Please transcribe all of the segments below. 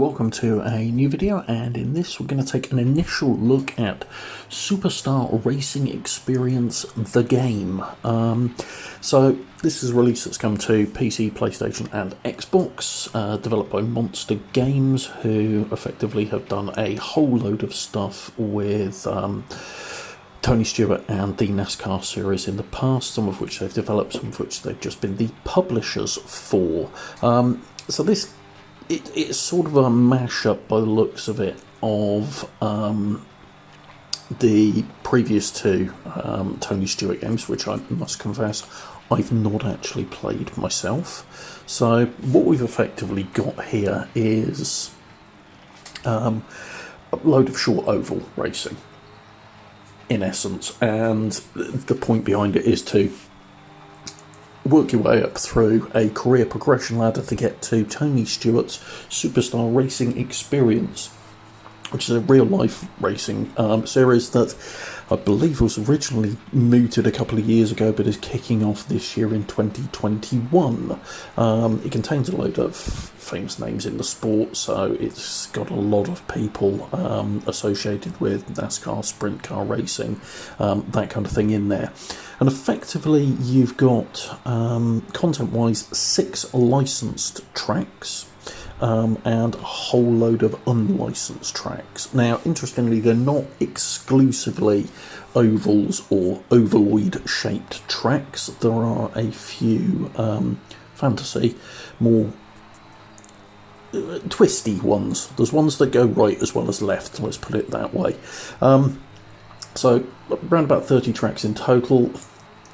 welcome to a new video, and in this we're going to take an initial look at Superstar Racing Experience, the game. So this is a release that's come to PC, PlayStation and Xbox, developed by Monster Games, who effectively have done a whole load of stuff with Tony Stewart and the NASCAR series in the past, some of which they've developed, some of which they've just been the publishers for. So this it's sort of a mashup, by the looks of it, of the previous two Tony Stewart games, which I must confess I've not actually played myself. So what we've effectively got here is a load of short oval racing, in essence, and the point behind it is to work your way up through a career progression ladder to get to Tony Stewart's Superstar Racing Experience, which is a real-life racing series that I believe was originally mooted a couple of years ago, but is kicking off this year in 2021. It contains a load of famous names in the sport, so it's got a lot of people associated with NASCAR, sprint car racing, that kind of thing in there. And effectively, you've got, content-wise, 6 licensed tracks, and a whole load of unlicensed tracks. Now, interestingly, they're not exclusively ovals or ovaloid-shaped tracks. There are a few fantasy, more twisty ones. There's ones that go right as well as left, let's put it that way. So, around about 30 tracks in total,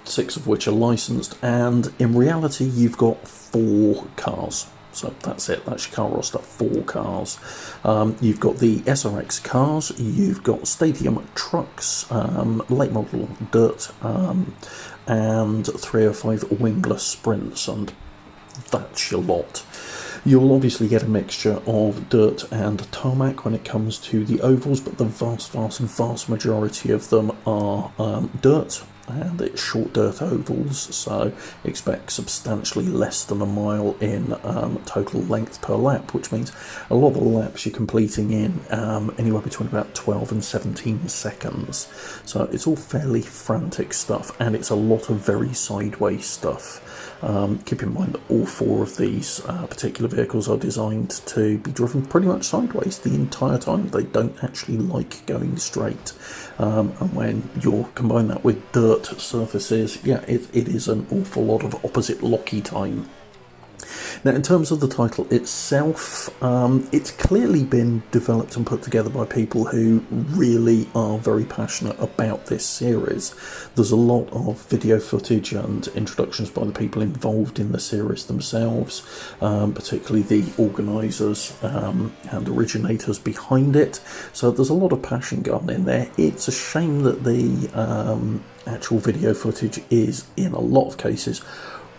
6 of which are licensed, and in reality, you've got 4 cars. So that's it, that's your car roster, 4 cars. You've got the SRX cars, you've got stadium trucks, late model dirt, and 305 wingless sprints, and that's your lot. You'll obviously get a mixture of dirt and tarmac when it comes to the ovals, but the vast majority of them are dirt, and it's short dirt ovals, so expect substantially less than a mile in total length per lap, which means a lot of the laps you're completing in anywhere between about 12 and 17 seconds. So it's all fairly frantic stuff, and it's a lot of very sideways stuff. Keep in mind that all 4 of these particular vehicles are designed to be driven pretty much sideways the entire time. They don't actually like going straight. And when you combine that with dirt surfaces, yeah, it is an awful lot of opposite locky time. Now, in terms of the title itself, it's clearly been developed and put together by people who really are very passionate about this series. There's a lot of video footage and introductions by the people involved in the series themselves, particularly the organisers and originators behind it. So there's a lot of passion gone in there. It's a shame that the actual video footage is, in a lot of cases,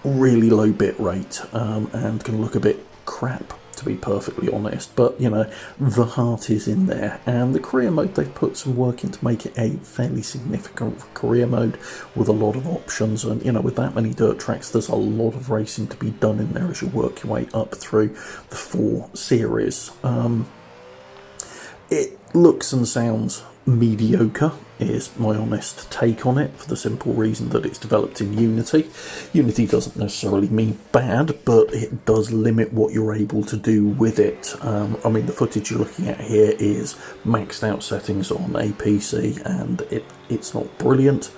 really low bit rate, and can look a bit crap, to be perfectly honest, but you know, the heart is in there. And the career mode, they've put some work in to make it a fairly significant career mode with a lot of options, and you know, with that many dirt tracks, there's a lot of racing to be done in there as you work your way up through the 4 series. It looks and sounds mediocre, is my honest take on it, for the simple reason that it's developed in Unity. Unity doesn't necessarily mean bad, but it does limit what you're able to do with it. I mean, the footage you're looking at here is maxed out settings on a PC, and it's not brilliant.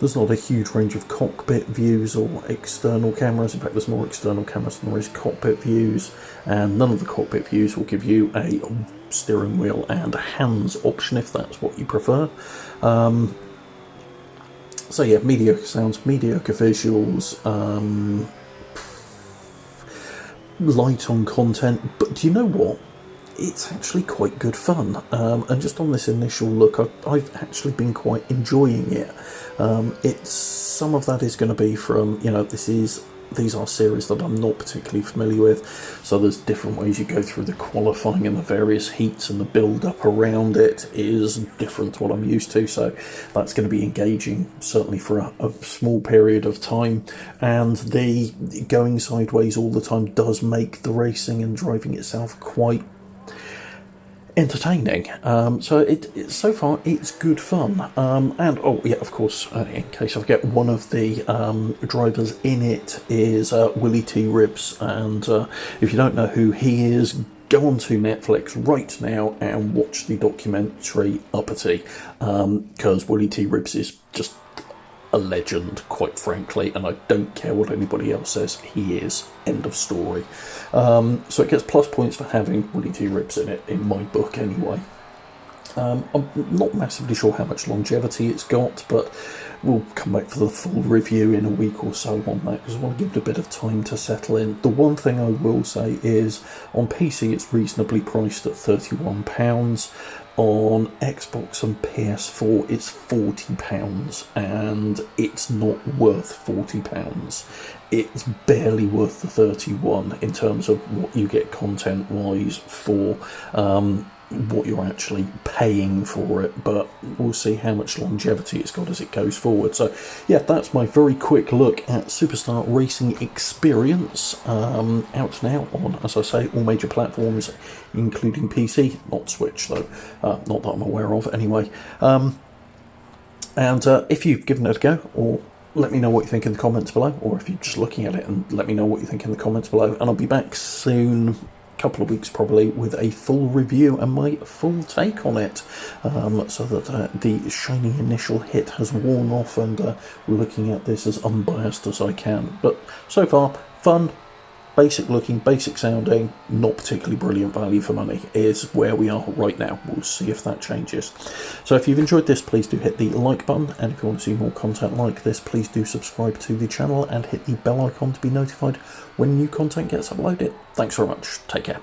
There's not a huge range of cockpit views or external cameras. In fact, there's more external cameras than there is cockpit views, and none of the cockpit views will give you a steering wheel and hands option if that's what you prefer. So yeah, mediocre sounds, mediocre visuals, light on content, but do you know what? It's actually quite good fun, and just on this initial look, I've actually been quite enjoying it. It's, some of that is going to be from, you know, these are series that I'm not particularly familiar with, so there's different ways you go through the qualifying and the various heats, and the build-up around it is different to what I'm used to, so that's going to be engaging, certainly for a small period of time. And the going sideways all the time does make the racing and driving itself quite entertaining. So far it's good fun. And oh yeah, of course, in case I forget, one of the drivers in it is Willie T. Ribs, and if you don't know who he is, go onto Netflix right now and watch the documentary Uppity, because Willie T. Ribs is just a legend, quite frankly, and I don't care what anybody else says, he is. End of story. So it gets plus points for having Willie T. Ribs in it, in my book anyway. I'm not massively sure how much longevity it's got, but we'll come back for the full review in a week or so on that, because I want to give it a bit of time to settle in. The one thing I will say is, on PC it's reasonably priced at £31. On Xbox and PS4 it's £40, and it's not worth £40. It's barely worth the 31 in terms of what you get content wise for what you're actually paying for it, but we'll see how much longevity it's got as it goes forward. So yeah, that's my very quick look at Superstar Racing Experience, out now on, as I say, all major platforms including PC, not Switch though, not that I'm aware of anyway. And if you've given it a go, or let me know what you think in the comments below, or if you're just looking at it, and let me know what you think in the comments below, and I'll be back soon, couple of weeks probably, with a full review and my full take on it, so that the shiny initial hit has worn off, and we're looking at this as unbiased as I can. But so far, fun, basic looking, basic sounding, not particularly brilliant value for money is where we are right now. We'll see if that changes. So if you've enjoyed this, please do hit the like button, and if you want to see more content like this, please do subscribe to the channel and hit the bell icon to be notified when new content gets uploaded. Thanks very much. Take care.